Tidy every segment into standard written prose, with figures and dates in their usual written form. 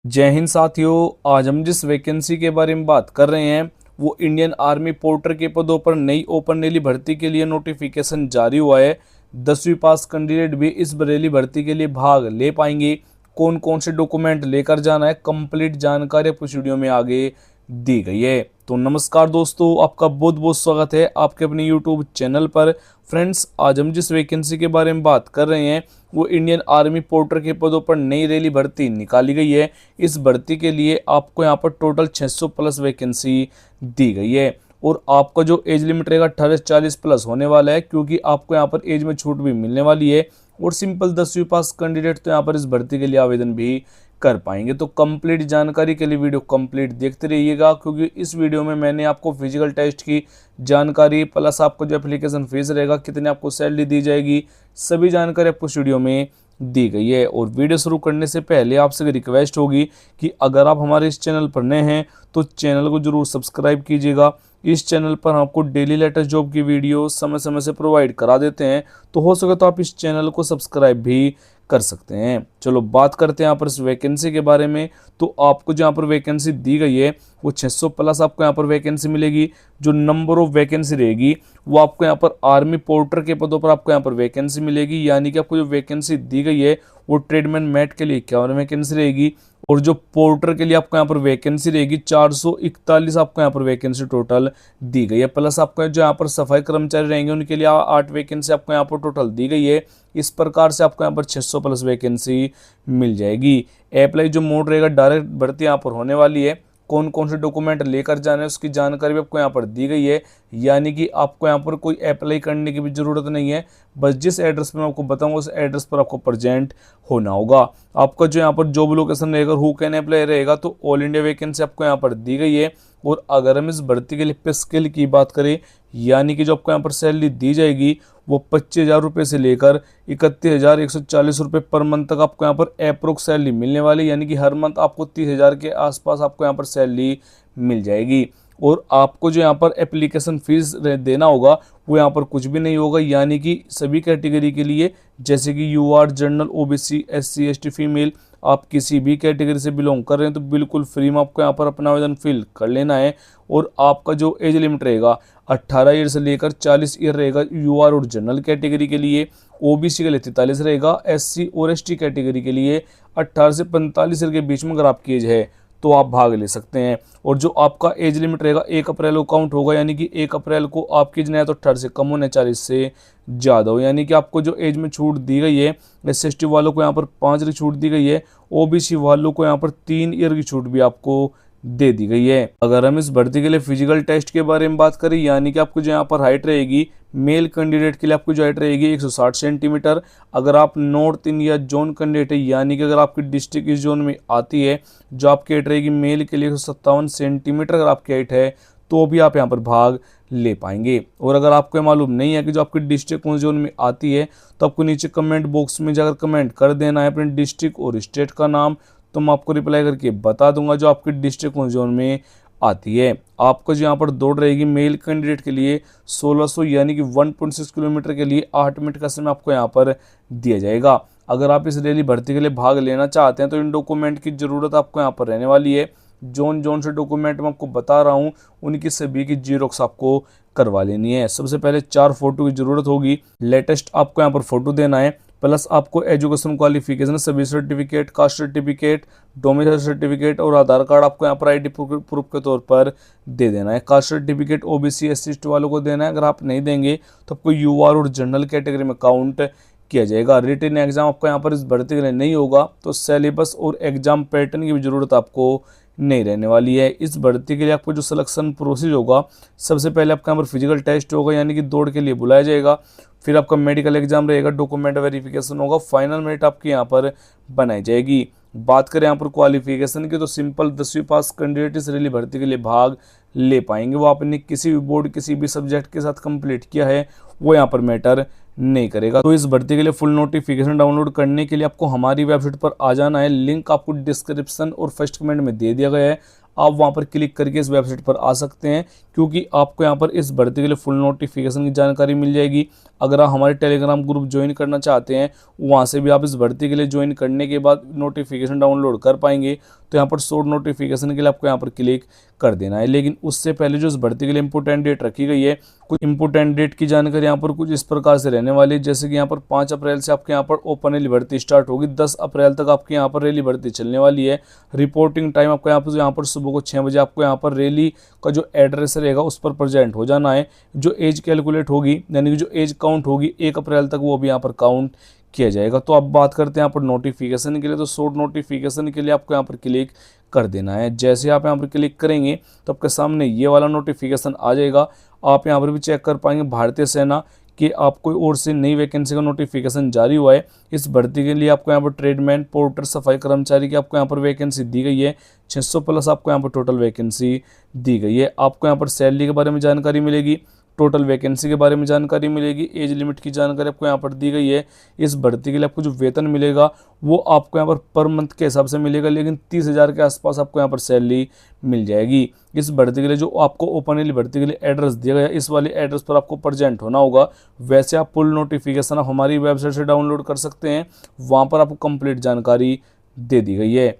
जय हिंद साथियों। आज हम जिस वैकेंसी के बारे में बात कर रहे हैं वो इंडियन आर्मी पोर्टर के पदों पर नई ओपन रेली भर्ती के लिए नोटिफिकेशन जारी हुआ है। 10वीं पास कैंडिडेट भी इस बरेली भर्ती के लिए भाग ले पाएंगे। कौन कौन से डॉक्यूमेंट लेकर जाना है, कंप्लीट जानकारी इस वीडियो में आगे दी गई है। तो नमस्कार दोस्तों, आपका बहुत बहुत स्वागत है आपके अपने यूट्यूब चैनल पर। फ्रेंड्स, आज हम जिस वैकेंसी के बारे में बात कर रहे हैं वो इंडियन आर्मी पोर्टर के पदों पर नई रैली भर्ती निकाली गई है। इस भर्ती के लिए आपको यहाँ पर टोटल 600 प्लस वैकेंसी दी गई है और आपका जो एज लिमिट रहेगा 18 से 40 प्लस होने वाला है, क्योंकि आपको यहाँ पर एज में छूट भी मिलने वाली है। और सिंपल 10वीं पास कैंडिडेट तो यहाँ पर इस भर्ती के लिए आवेदन भी कर पाएंगे। तो कंप्लीट जानकारी के लिए वीडियो कंप्लीट देखते रहिएगा, क्योंकि इस वीडियो में मैंने आपको फिजिकल टेस्ट की जानकारी प्लस आपको जो एप्लीकेशन फीस रहेगा, कितने आपको सैलरी दी जाएगी, सभी जानकारी आपको इस वीडियो में दी गई है। और वीडियो शुरू करने से पहले आपसे रिक्वेस्ट होगी कि अगर आप हमारे इस चैनल पर नए हैं तो चैनल को जरूर सब्सक्राइब कीजिएगा। इस चैनल पर आपको डेली लेटेस्ट जॉब की वीडियो समय समय से प्रोवाइड करा देते हैं, तो हो सके तो आप इस चैनल को सब्सक्राइब भी कर सकते हैं। चलो बात करते हैं यहाँ पर इस वैकेंसी के बारे में। तो आपको जो यहाँ पर वैकेंसी दी गई है वो 600 प्लस आपको यहाँ पर वैकेंसी मिलेगी। जो नंबर ऑफ वैकेंसी रहेगी वो आपको यहाँ पर आर्मी पोर्टर के पदों पर आपको यहाँ पर वैकेंसी मिलेगी, यानी कि आपको जो वैकेंसी दी गई है वो ट्रेडमैन मैट के लिए 51 वैकेंसी रहेगी और जो पोर्टर के लिए आपको यहाँ पर वैकेंसी रहेगी 441 आपको यहाँ पर वैकेंसी टोटल दी गई है। प्लस आपको जो यहाँ पर सफाई कर्मचारी रहेंगे उनके लिए 8 वैकेंसी आपको यहाँ पर टोटल दी गई है। इस प्रकार से आपको यहाँ पर 600 प्लस वैकेंसी मिल जाएगी। अप्लाई जो मोड रहेगा डायरेक्ट भर्ती यहाँ पर होने वाली है। कौन कौन से डॉक्यूमेंट लेकर जाना है उसकी जानकारी भी आपको यहाँ पर दी गई है, यानी कि आपको यहाँ पर कोई अप्लाई करने की भी ज़रूरत नहीं है। बस जिस एड्रेस पर मैं आपको बताऊंगा उस एड्रेस पर आपको प्रेजेंट होना होगा। आपका जो यहाँ पर जॉब लोकेशन रहेगा, हु कैन अप्लाई रहेगा, तो ऑल इंडिया वैकेंसी आपको यहाँ पर दी गई है। और अगर हम इस भर्ती के लिए पे स्केल की बात करें, यानी कि जो आपको यहाँ पर सैलरी दी जाएगी वो 25,000 रुपये से लेकर 31,140 रुपये पर मंथ तक आपको यहाँ पर अप्रोक्स सैलरी मिलने वाली, यानी कि हर मंथ आपको 30,000 के आसपास आपको यहाँ पर सैलरी मिल जाएगी। और आपको जो यहाँ पर एप्लीकेशन फीस देना होगा वो यहाँ पर कुछ भी नहीं होगा, यानी कि सभी कैटेगरी के लिए, जैसे कि UR, general, OBC, SC, ST, female, आप किसी भी कैटेगरी से बिलोंग कर रहे हैं तो बिल्कुल फ्री में आपको यहाँ पर अपना आवेदन फिल कर लेना है। और आपका जो एज लिमिट रहेगा 18 ईयर से लेकर 40 ईयर रहेगा यूआर और जनरल कैटेगरी के लिए। ओबीसी के लिए 43 रहेगा। एससी और एसटी कैटेगरी के लिए 18 से 45 ईयर के बीच में अगर आपकी एज है तो आप भाग ले सकते हैं। और जो आपका एज लिमिट रहेगा 1 अप्रैल को काउंट होगा, यानी कि 1 अप्रैल को आपकी एज तो 18 से कम होने 40 से ज़्यादा हो, यानी कि आपको जो एज में छूट दी गई है, एस एस टी वालों को यहाँ पर 5 ईयर की छूट दी गई है, ओबीसी वालों को यहाँ पर 3 ईयर की छूट भी आपको दे दी गई है। अगर हम इस भर्ती के लिए फिजिकल टेस्ट के बारे में बात करें, यानी कि आपको जो यहाँ पर हाइट रहेगी, मेल कैंडिडेट के लिए आपको जो हाइट रहेगी 160 सेंटीमीटर। अगर आप नॉर्थ इंडिया जोन कैंडिडेट है, यानी कि अगर आपकी डिस्ट्रिक्ट इस जोन में आती है, जो आपकी हाइट रहेगी मेल के लिए 157 सेंटीमीटर अगर आपकी हाइट है तो भी आप यहाँ पर भाग ले पाएंगे। और अगर आपको मालूम नहीं है कि जो आपकी डिस्ट्रिक्ट कौन जोन में आती है, तो आपको नीचे कमेंट बॉक्स में जाकर कमेंट कर देना है अपने डिस्ट्रिक्ट और स्टेट का नाम, तो मैं आपको रिप्लाई करके बता दूंगा जो आपकी डिस्ट्रिक्ट कौन जोन में आती है। आपको जो यहाँ पर दौड़ रहेगी मेल कैंडिडेट के लिए 1600, यानी कि 1.6 किलोमीटर के लिए 8 मिनट का समय आपको यहाँ पर दिया जाएगा। अगर आप इस रैली भर्ती के लिए भाग लेना चाहते हैं तो इन डॉक्यूमेंट की ज़रूरत आपको यहाँ पर रहने वाली है। जोन जोन से डॉक्यूमेंट मैं आपको बता रहा हूँ उनकी सभी की जीरोक्स आपको करवा लेनी है। सबसे पहले 4 फोटो की ज़रूरत होगी। लेटेस्ट आपको यहाँ पर फोटो देना है, प्लस आपको एजुकेशन क्वालिफिकेशन सभी certificate, caste certificate, domicile certificate और आधार कार्ड आपको यहाँ पर आईडी प्रूफ के तौर पर दे देना है। Caste certificate OBC SC ST वालों को देना है। अगर आप नहीं देंगे तो आपको यूआर और जनरल कैटेगरी में काउंट किया जाएगा। रिटन एग्जाम आपको यहाँ पर इस भर्ती के लिए नहीं होगा, तो सिलेबस और एग्जाम पैटर्न की भी जरूरत आपको नहीं रहने वाली है। इस भर्ती के लिए आपको जो सिलेक्शन प्रोसेस होगा, सबसे पहले आपका यहाँ पर फिजिकल टेस्ट होगा, यानी कि दौड़ के लिए बुलाया जाएगा। फिर आपका मेडिकल एग्जाम रहेगा, डॉक्यूमेंट वेरिफिकेशन होगा, फाइनल मेरिट आपकी यहाँ पर बनाई जाएगी। बात करें यहाँ पर क्वालिफिकेशन की, तो सिंपल 10वीं पास कैंडिडेट इस रैली भर्ती के लिए भाग ले पाएंगे। वो आपने किसी भी बोर्ड किसी भी सब्जेक्ट के साथ कंप्लीट किया है वो यहाँ पर मैटर नहीं करेगा। तो इस भर्ती के लिए फुल नोटिफिकेशन डाउनलोड करने के लिए आपको हमारी वेबसाइट पर आ जाना है। लिंक आपको डिस्क्रिप्शन और फर्स्ट कमेंट में दे दिया गया है। आप वहां पर क्लिक करके इस वेबसाइट पर आ सकते हैं, क्योंकि आपको यहाँ पर इस भर्ती के लिए फुल नोटिफिकेशन की जानकारी मिल जाएगी। अगर आप हमारे टेलीग्राम ग्रुप ज्वाइन करना चाहते हैं, वहाँ से भी आप इस भर्ती के लिए ज्वाइन करने के बाद नोटिफिकेशन डाउनलोड कर पाएंगे। तो यहाँ पर शॉर्ट नोटिफिकेशन के लिए आपको यहाँ पर क्लिक कर देना है। लेकिन उससे पहले जो इस भर्ती के लिए इंपोर्टेंट डेट रखी गई है, कुछ इंपोर्टेंट डेट की जानकारी यहाँ पर कुछ इस प्रकार से रहने वाली है। जैसे कि यहाँ पर 5 अप्रैल से आपके यहाँ पर ओपन रैली भर्ती स्टार्ट होगी, 10 अप्रैल तक आपके यहाँ पर रैली भर्ती चलने वाली है। रिपोर्टिंग टाइम आपको यहाँ पर सुबह को 6 बजे आपको यहाँ पर रैली का जो एड्रेस रहेगा उस पर प्रेजेंट हो जाना है। जो एज कैलकुलेट होगी, यानी कि जो एज काउंट होगी 1 अप्रैल तक, वो भी यहाँ पर काउंट किया जाएगा। तो अब बात करते हैं यहाँ पर नोटिफिकेशन के लिए। तो शॉर्ट नोटिफिकेशन के लिए आपको यहाँ पर क्लिक कर देना है। जैसे आप यहाँ पर क्लिक करेंगे तो आपके सामने ये वाला नोटिफिकेशन आ जाएगा। आप यहाँ पर भी चेक कर पाएंगे भारतीय सेना कि आपको ओर से नई वैकेंसी का नोटिफिकेशन जारी हुआ है। इस भर्ती के लिए आपको यहाँ पर ट्रेडमैन, पोर्टर, सफाई कर्मचारी की आपको यहाँ पर वैकेंसी दी गई है। 600 प्लस आपको यहाँ पर टोटल वैकेंसी दी गई है। आपको यहाँ पर सैलरी के बारे में जानकारी मिलेगी, टोटल वैकेंसी के बारे में जानकारी मिलेगी, एज लिमिट की जानकारी आपको यहाँ पर दी गई है। इस भर्ती के लिए आपको जो वेतन मिलेगा वो आपको यहाँ पर मंथ के हिसाब से मिलेगा, लेकिन 30,000 के आसपास आपको यहाँ पर सैलरी मिल जाएगी। इस भर्ती के लिए जो आपको ओपन वाली भर्ती के लिए एड्रेस दिया गया है, इस वाले एड्रेस पर आपको प्रेजेंट होना होगा। वैसे आप फुल नोटिफिकेशन आप हमारी वेबसाइट से डाउनलोड कर सकते हैं, वहाँ पर आपको कंप्लीट जानकारी दे दी गई है।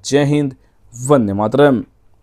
जय हिंद, वंदे मातरम।